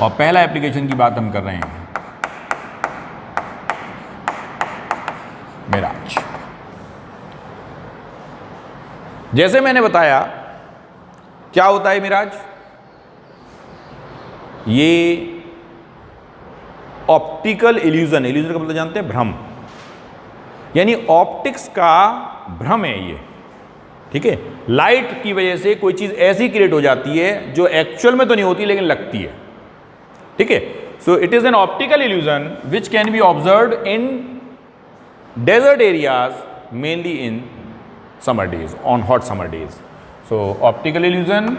और पहला एप्लीकेशन की बात हम कर रहे हैं मिराज। जैसे मैंने बताया क्या होता है मिराज, ये ऑप्टिकल इल्यूजन, इल्यूजन का मतलब जानते हैं भ्रम, यानी ऑप्टिक्स का भ्रम है ये, ठीक है। लाइट की वजह से कोई चीज ऐसी क्रिएट हो जाती है जो एक्चुअल में तो नहीं होती लेकिन लगती है, ठीक है। So it is an optical illusion which can be observed in desert areas mainly in summer days, on hot summer days. So optical illusion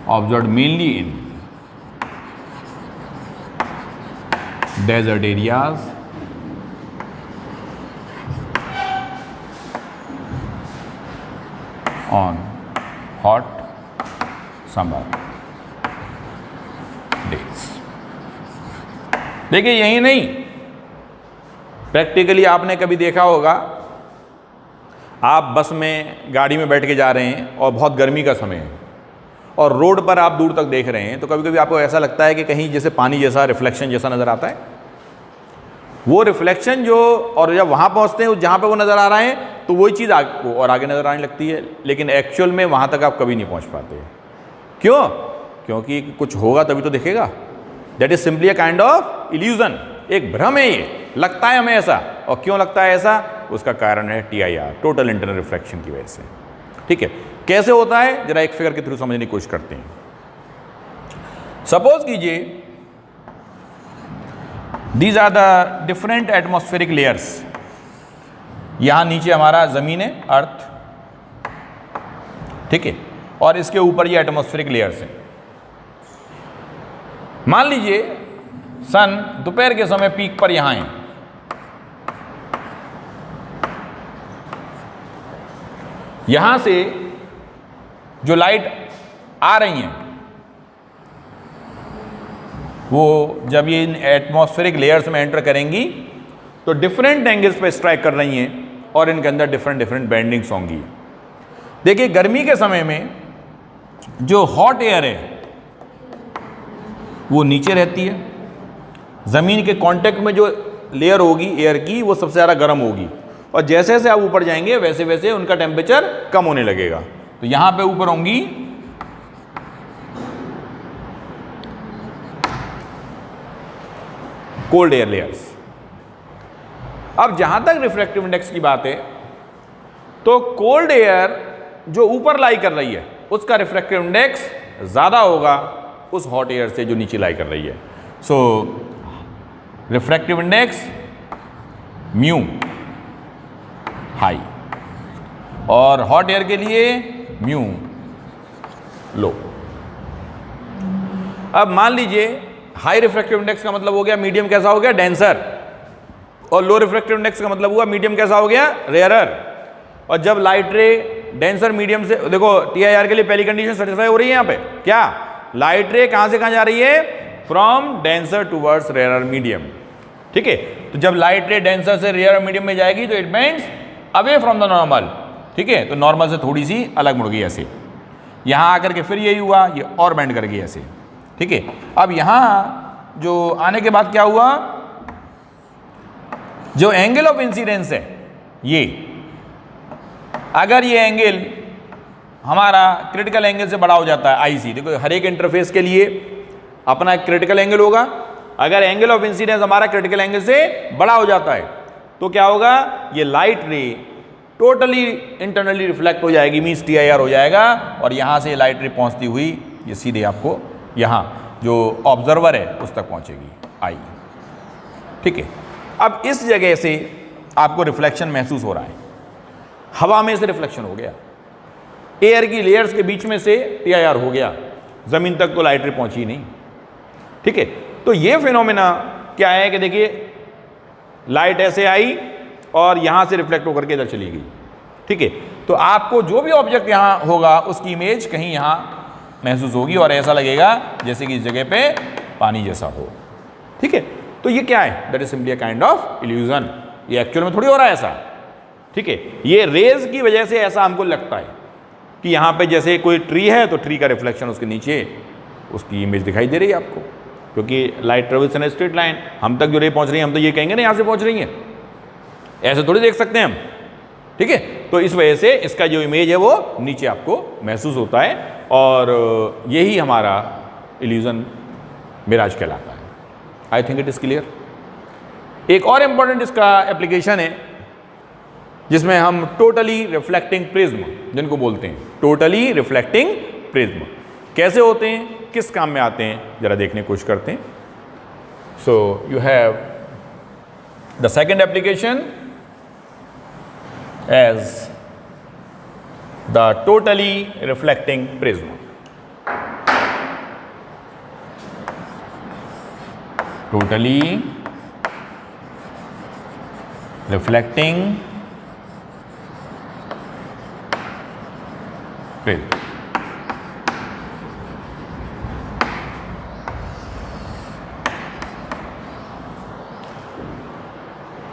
observed mainly in desert areas on hot summer days। देखिए यही नहीं, practically आपने कभी देखा होगा, आप बस में गाड़ी में बैठ के जा रहे हैं और बहुत गर्मी का समय है और रोड पर आप दूर तक देख रहे हैं, तो कभी कभी आपको ऐसा लगता है कि कहीं जैसे पानी जैसा रिफ्लेक्शन जैसा नज़र आता है। वो रिफ्लेक्शन जो, और जब वहाँ पहुँचते हैं जहाँ पे वो नज़र आ रहा है तो वही चीज़ आपको और आगे नज़र आने लगती है, लेकिन एक्चुअल में वहाँ तक आप कभी नहीं पहुँच पाते। क्यों? क्योंकि कुछ होगा तभी तो दिखेगा। That is simply a kind of illusion, एक भ्रम है ये, लगता है हमें ऐसा। और क्यों लगता है ऐसा? उसका कारण है TIR, टोटल इंटरनल रिफ्लेक्शन की वजह से, ठीक है। कैसे होता है जरा एक फिगर के थ्रू समझने की कोशिश करते हैं। सपोज कीजिए these are the different atmospheric layers. यहां नीचे हमारा जमीन है, अर्थ, ठीक है, और इसके ऊपर ये एटमॉस्फेरिक लेयर्स हैं। मान लीजिए सन दोपहर के समय पीक पर यहां है, यहां से जो लाइट आ रही हैं वो जब ये इन एटमॉस्फेरिक लेयर्स में एंटर करेंगी तो डिफरेंट एंगल्स पे स्ट्राइक कर रही हैं और इनके अंदर डिफरेंट डिफरेंट बेंडिंग्स होंगी। देखिए गर्मी के समय में जो हॉट एयर है वो नीचे रहती है, ज़मीन के कांटेक्ट में जो लेयर होगी एयर की वो सबसे ज़्यादा गर्म होगी, और जैसे जैसे आप ऊपर जाएंगे वैसे वैसे उनका टेम्परेचर कम होने लगेगा। तो यहां पे ऊपर होंगी कोल्ड एयर लेयर्स। अब जहां तक रिफ्रैक्टिव इंडेक्स की बात है तो कोल्ड एयर जो ऊपर लाई कर रही है उसका रिफ्रैक्टिव इंडेक्स ज़्यादा होगा उस हॉट एयर से जो नीचे लाई कर रही है। सो रिफ्रैक्टिव इंडेक्स म्यू हाई और हॉट एयर के लिए म्यू लो। अब मान लीजिए हाई रिफ्रैक्टिव इंडेक्स का मतलब हो गया मीडियम कैसा हो गया, डेंसर, और लो रिफ्रैक्टिव इंडेक्स का मतलब हुआ मीडियम कैसा हो गया, रेयरर। और जब लाइट रे डेंसर मीडियम से, देखो TIR के लिए पहली कंडीशन सेटिस्फाई हो रही है यहां पे, क्या लाइट रे कहां से कहां जा रही है, from denser towards rarer medium, ठीक है। तो जब लाइट रे डेंसर से रेयरर मीडियम में जाएगी तो it means away from the normal, ठीक है। तो नॉर्मल से थोड़ी सी अलग मुड़ गई ऐसे, यहां आकर के फिर यही हुआ, ये और बेंड कर गई ऐसे, ठीक है। अब यहां जो आने के बाद क्या हुआ, जो एंगल ऑफ इंसिडेंस है ये, अगर ये एंगल हमारा क्रिटिकल एंगल से बड़ा हो जाता है, IC, देखो हर एक इंटरफेस के लिए अपना एक क्रिटिकल एंगल होगा। अगर एंगल ऑफ इंसिडेंस हमारा क्रिटिकल एंगल से बड़ा हो जाता है तो क्या होगा, ये लाइट रे टोटली इंटरनली रिफ्लेक्ट हो जाएगी, मींस TIR हो जाएगा, और यहां से लाइट रे पहुंचती हुई ये सीधे आपको यहां जो ऑब्जर्वर है उस तक पहुंचेगी, I, ठीक है। अब इस जगह से आपको रिफ्लेक्शन महसूस हो रहा है, हवा में से रिफ्लेक्शन हो गया, एयर की लेयर्स के बीच में से TIR हो गया, जमीन तक तो लाइट रे पहुंची नहीं, ठीक है। तो ये फिनोमेना क्या है कि देखिए लाइट ऐसे आई और यहां से रिफ्लेक्ट होकर के इधर चली गई, ठीक है। तो आपको जो भी ऑब्जेक्ट यहां होगा उसकी इमेज कहीं यहां महसूस होगी और ऐसा लगेगा जैसे कि इस जगह पे पानी जैसा हो, ठीक है। तो तो ये क्या है? That is simply a kind of illusion. ये एक्चुअल में थोड़ी हो रहा है ऐसा, ठीक है। ये रेज की वजह से ऐसा हमको लगता है कि यहाँ पे जैसे कोई ट्री है तो ट्री का रिफ्लेक्शन उसके नीचे उसकी इमेज दिखाई दे रही है आपको, क्योंकि light travels in straight line, हम तक जो रे पहुँच रही है हम तो ये कहेंगे ना यहाँ से पहुँच रही है, ऐसे थोड़ी देख सकते हैं हम, ठीक है। तो इस वजह से इसका जो इमेज है वो नीचे आपको महसूस होता है और यही हमारा इल्यूजन मिराज कहलाता है। I think it is clear. एक और इंपॉर्टेंट इसका एप्लीकेशन है जिसमें हम टोटली रिफ्लेक्टिंग प्रिज्म जिनको बोलते हैं, टोटली रिफ्लेक्टिंग प्रिज्म कैसे होते हैं, किस काम में आते हैं, जरा देखने की कोशिश करते हैं। So you have the second application as the totally reflecting prism. Totally reflecting prism.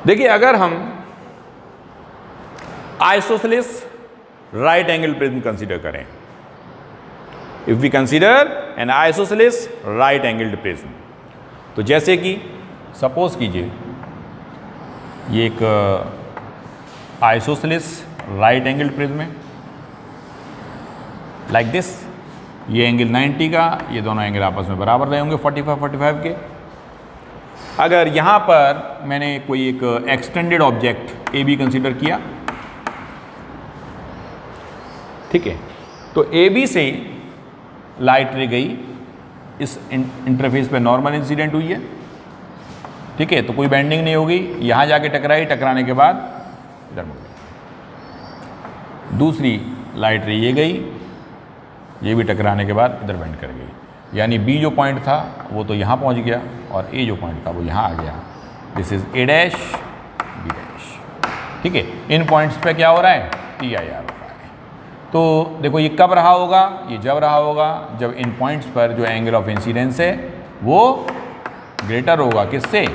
देखिए, अगर हम isosceles right angle prism consider करें, if we consider an isosceles right angled prism, तो जैसे कि सपोज कीजिए ये एक आइसोसेलेस राइट एंगल्ड प्रिज्म है लाइक दिस। ये एंगल 90 का, ये दोनों एंगल आपस में बराबर रहे होंगे 45 के। अगर यहाँ पर मैंने कोई एक extended object A B consider किया, ठीक है, तो ए बी से लाइट रे गई, इस इंटरफेस पे नॉर्मल इंसिडेंट हुई है, ठीक है, तो कोई बेंडिंग नहीं होगी, यहाँ जाके टकराई, टकराने के बाद इधर मुड़ गई। दूसरी लाइट रे ये गई, ये भी टकराने के बाद इधर बेंड कर गई, यानी बी जो पॉइंट था वो तो यहाँ पहुँच गया और ए जो पॉइंट था वो यहाँ आ गया। This is A dash B dash, ठीक है। इन पॉइंट्स पे क्या हो रहा है? टी आई आर हो रहा है। तो देखो ये कब रहा होगा? ये जब रहा होगा जब इन पॉइंट्स पर जो एंगल ऑफ इंसिडेंस है वो ग्रेटर होगा, किससे?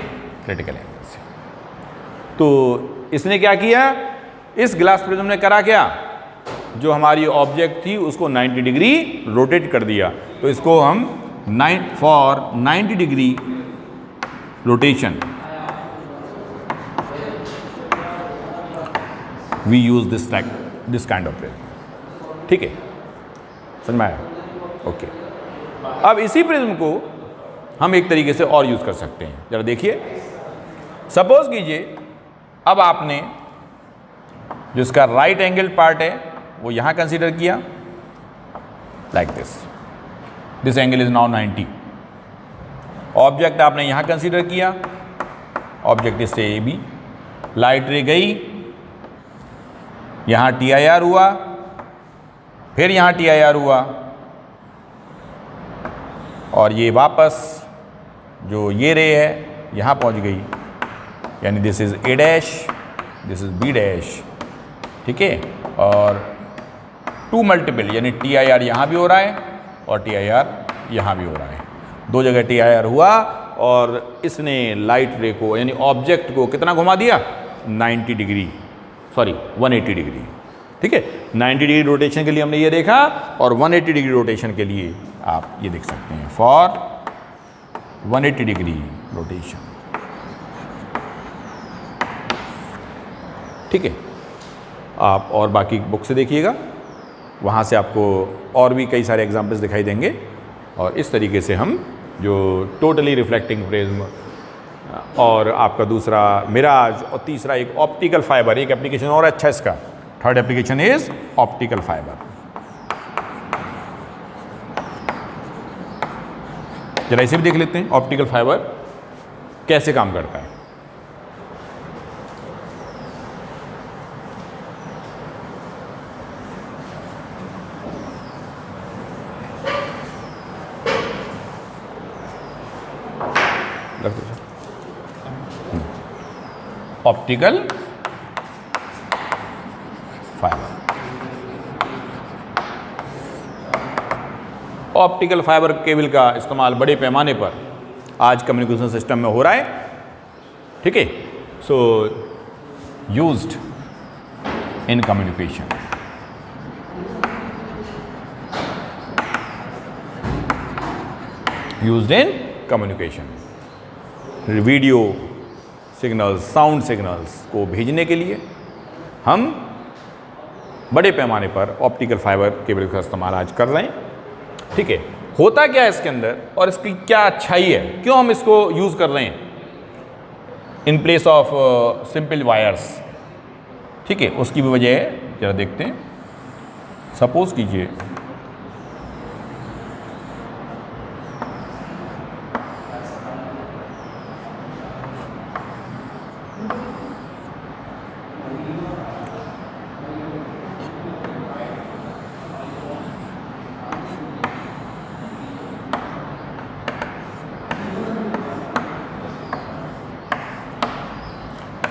क्रिटिकल एंगल से। तो इसने क्या किया? इस ग्लास प्रिज्म ने करा क्या? जो हमारी ऑब्जेक्ट थी उसको 90 डिग्री रोटेट कर दिया। तो इसको हम for 90 degree rotation we use this kind of prism, ठीक है, समझ में आया? ओके। अब इसी प्रिज्म को हम एक तरीके से और यूज कर सकते हैं, जरा देखिए। सपोज कीजिए अब आपने जो इसका राइट एंगल पार्ट है वो यहां कंसीडर किया like this angle is now 90। Object आपने यहां कंसीडर किया, ऑब्जेक्ट इससे ए बी, लाइट रे गई, यहां टी आई आर हुआ, फिर यहाँ टी आई आर हुआ और ये वापस जो ये रे है यहाँ पहुँच गई, यानी this is A dash, this is B dash, ठीक है। और टू मल्टीपल यानी टी आई आर यहाँ भी हो रहा है और टी आई आर यहाँ भी हो रहा है, दो जगह टी आई आर हुआ और इसने लाइट रे को यानी ऑब्जेक्ट को कितना घुमा दिया? 90 डिग्री, सॉरी 180 डिग्री, ठीक है। 90 डिग्री रोटेशन के लिए हमने ये देखा और 180 डिग्री रोटेशन के लिए आप ये देख सकते हैं, फॉर 180 डिग्री रोटेशन, ठीक है। आप और बाकी बुक से देखिएगा, वहाँ से आपको और भी कई सारे एग्जाम्पल्स दिखाई देंगे। और इस तरीके से हम जो टोटली रिफ्लेक्टिंग प्रिज्म और आपका दूसरा मिराज और तीसरा एक ऑप्टिकल फाइबर, एक एप्लीकेशन और अच्छा इसका, third application is optical fibre. जरा इसे भी देख लेते हैं, ऑप्टिकल फाइबर कैसे काम करता है। Optical fibre, optical fibre cable का इस्तेमाल बड़े पैमाने पर आज कम्युनिकेशन सिस्टम में हो रहा है। ठीक है। सो used in communication, used in communication, video signals, sound signals को भेजने के लिए हम बड़े पैमाने पर ऑप्टिकल फाइबर केबल का इस्तेमाल आज कर रहे हैं। ठीक है, होता क्या है इसके अंदर और इसकी क्या अच्छाई है, क्यों हम इसको यूज़ कर रहे हैं in place of simple wires. ठीक है, उसकी भी वजह है, जरा देखते हैं। सपोज कीजिए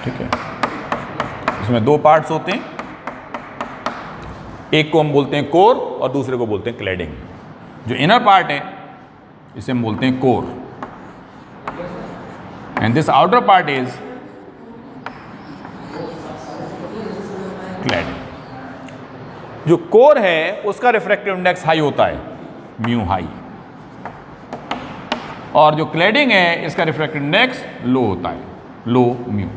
ठीक है, इसमें दो पार्ट्स होते हैं, एक को हम बोलते हैं कोर और दूसरे को बोलते हैं क्लैडिंग। जो इनर पार्ट है इसे हम बोलते हैं core and this outer part is cladding. जो कोर है उसका रिफ्रैक्टिव इंडेक्स हाई होता है, म्यू हाई, और जो क्लैडिंग है इसका रिफ्रैक्टिव इंडेक्स लो होता है, लो म्यू।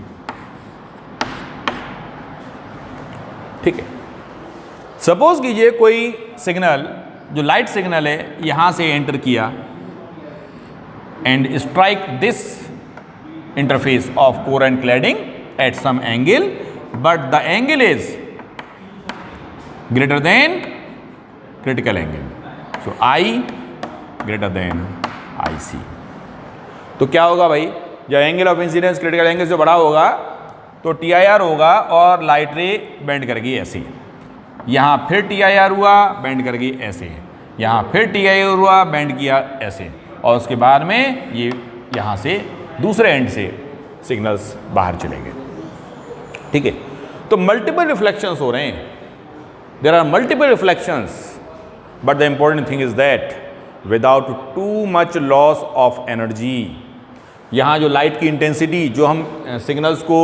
ठीक है, सपोज कीजिए कोई सिग्नल जो लाइट सिग्नल है यहां से एंटर किया and strike this interface of core and cladding at some angle, but the angle is greater than critical angle, so I greater than I C. तो क्या होगा भाई, जब angle of incidence critical angle से बड़ा होगा तो TIR होगा और लाइट रे बेंड करेगी ऐसे, यहाँ फिर TIR हुआ बेंड करेगी ऐसे, यहाँ फिर TIR हुआ बेंड किया ऐसे, और उसके बाद में ये यहाँ से दूसरे एंड से सिग्नल्स बाहर चले गए। ठीक है, तो मल्टीपल रिफ्लेक्शंस हो रहे हैं, there are multiple reflections, but the important thing is that without too much loss of energy. यहाँ जो लाइट की इंटेंसिटी जो हम सिग्नल्स को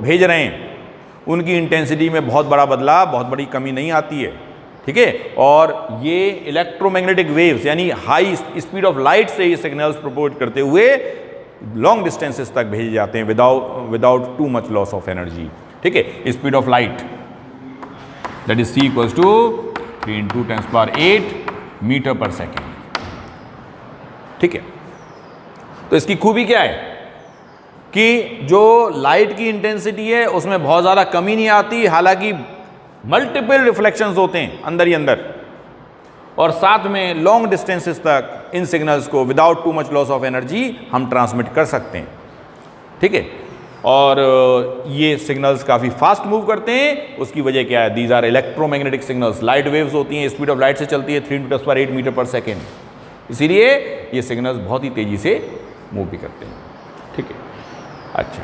भेज रहे हैं उनकी इंटेंसिटी में बहुत बड़ा बदलाव, बहुत बड़ी कमी नहीं आती है। ठीक है, और ये इलेक्ट्रोमैग्नेटिक वेव्स यानी हाई स्पीड ऑफ लाइट से ये सिग्नल्स प्रोपोज करते हुए लॉन्ग डिस्टेंसेस तक भेजे जाते हैं without too much loss of energy. ठीक है, speed of light that is C equals to 3 × 10⁸ metre per second. ठीक है, तो इसकी खूबी क्या है कि जो लाइट की इंटेंसिटी है उसमें बहुत ज़्यादा कमी नहीं आती, हालांकि मल्टीपल रिफ्लेक्शंस होते हैं अंदर ही अंदर, और साथ में लॉन्ग डिस्टेंसेस तक इन सिग्नल्स को without too much loss of energy हम ट्रांसमिट कर सकते हैं। ठीक है, और ये सिग्नल्स काफ़ी फास्ट मूव करते हैं। उसकी वजह क्या है, these are electromagnetic signals, light waves होती हैं, स्पीड ऑफ लाइट से चलती है 3 × 10⁸ मीटर पर सेकेंड, इसीलिए ये सिग्नल्स बहुत ही तेज़ी से मूव भी करते हैं। ठीक है, अच्छा,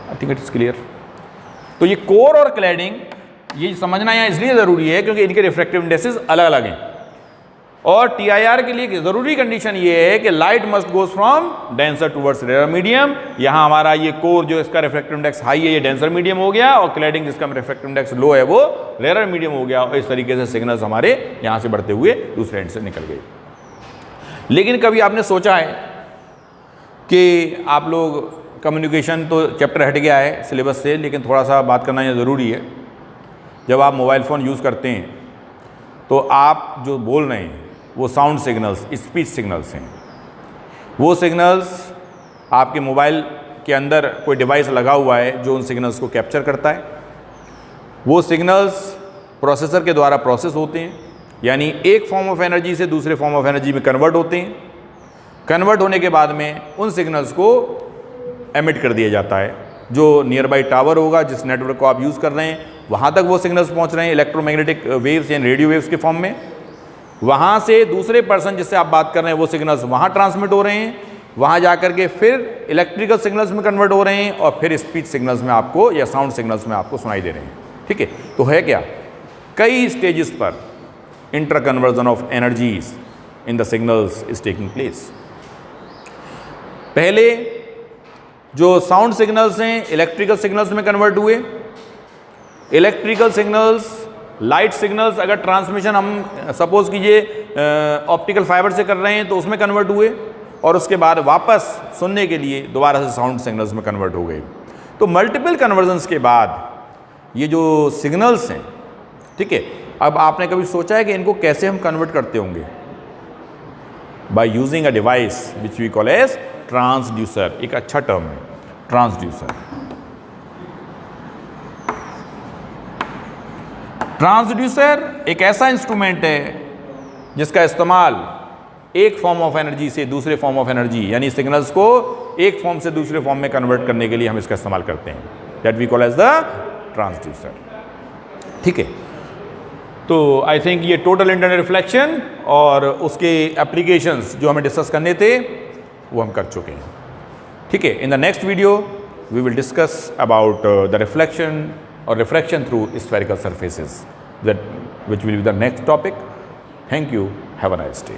I think it is clear. तो ये कोर और क्लैडिंग ये समझना यहाँ इसलिए ज़रूरी है क्योंकि इनके रिफ्रैक्टिव इंडेक्सेस अलग अलग हैं, और TIR के लिए ज़रूरी कंडीशन ये है कि light must goes from denser towards rare medium. यहाँ हमारा ये कोर जो इसका रिफ्रैक्टिव इंडेक्स हाई है ये डेंसर मीडियम हो गया, और क्लैडिंग जिसका रिफ्रैक्टिव इंडेक्स लो है वो रेयर मीडियम हो गया, और इस तरीके से सिग्नल्स हमारे यहाँ से बढ़ते हुए दूसरे एंड से निकल गए। लेकिन कभी आपने सोचा है कि आप लोग, कम्युनिकेशन तो चैप्टर हट गया है सिलेबस से, लेकिन थोड़ा सा बात करना यह ज़रूरी है, जब आप मोबाइल फ़ोन यूज़ करते हैं तो आप जो बोल रहे हैं वो साउंड सिग्नल्स, स्पीच सिग्नल्स हैं। वो सिग्नल्स आपके मोबाइल के अंदर कोई डिवाइस लगा हुआ है जो उन सिग्नल्स को कैप्चर करता है। वो सिग्नल्स प्रोसेसर के द्वारा प्रोसेस होते हैं, यानी एक फॉर्म ऑफ एनर्जी से दूसरे फॉर्म ऑफ एनर्जी में कन्वर्ट होते हैं। कन्वर्ट होने के बाद में उन सिग्नल्स को एमिट कर दिया जाता है, जो नियर बाई टावर होगा जिस नेटवर्क को आप यूज़ कर रहे हैं वहाँ तक वो सिग्नल्स पहुँच रहे हैं इलेक्ट्रोमैग्नेटिक वेव्स यानी रेडियो वेव्स के फॉर्म में। वहाँ से दूसरे पर्सन जिससे आप बात कर रहे हैं वो सिग्नल्स वहाँ ट्रांसमिट हो रहे हैं, वहाँ जाकर के फिर इलेक्ट्रिकल सिग्नल्स में कन्वर्ट हो रहे हैं, और फिर स्पीच सिग्नल्स में आपको या साउंड सिग्नल्स में आपको सुनाई दे रहे हैं। ठीक है, तो है क्या, कई स्टेजेस पर inter conversion of energies in the signals is taking place. पहले जो साउंड सिग्नल्स हैं इलेक्ट्रिकल सिग्नल्स में कन्वर्ट हुए, इलेक्ट्रिकल सिग्नल्स, लाइट सिग्नल्स अगर ट्रांसमिशन हम सपोज कीजिए ऑप्टिकल फाइबर से कर रहे हैं तो उसमें कन्वर्ट हुए, और उसके बाद वापस सुनने के लिए दोबारा से साउंड सिग्नल्स में कन्वर्ट हो गए। तो मल्टीपल कन्वर्जन्स के बाद ये जो सिग्नल्स हैं, ठीक है, अब आपने कभी सोचा है कि इनको कैसे हम कन्वर्ट करते होंगे? By using a device which we call as transducer. एक अच्छा टर्म है ट्रांसड्यूसर। ट्रांसड्यूसर एक ऐसा इंस्ट्रूमेंट है जिसका इस्तेमाल एक फॉर्म ऑफ एनर्जी से दूसरे फॉर्म ऑफ एनर्जी, यानी सिग्नल्स को एक फॉर्म से दूसरे फॉर्म में कन्वर्ट करने के लिए हम इसका इस्तेमाल करते हैं, that we call as the transducer. ठीक है, तो आई थिंक ये टोटल इंटरनल रिफ्लेक्शन और उसके एप्लीकेशंस जो हमें डिस्कस करने थे वो हम कर चुके हैं। ठीक है, in the next video we will discuss about the reflection or refraction through spherical surfaces, that which will be the next topic. Thank you. Have a nice day.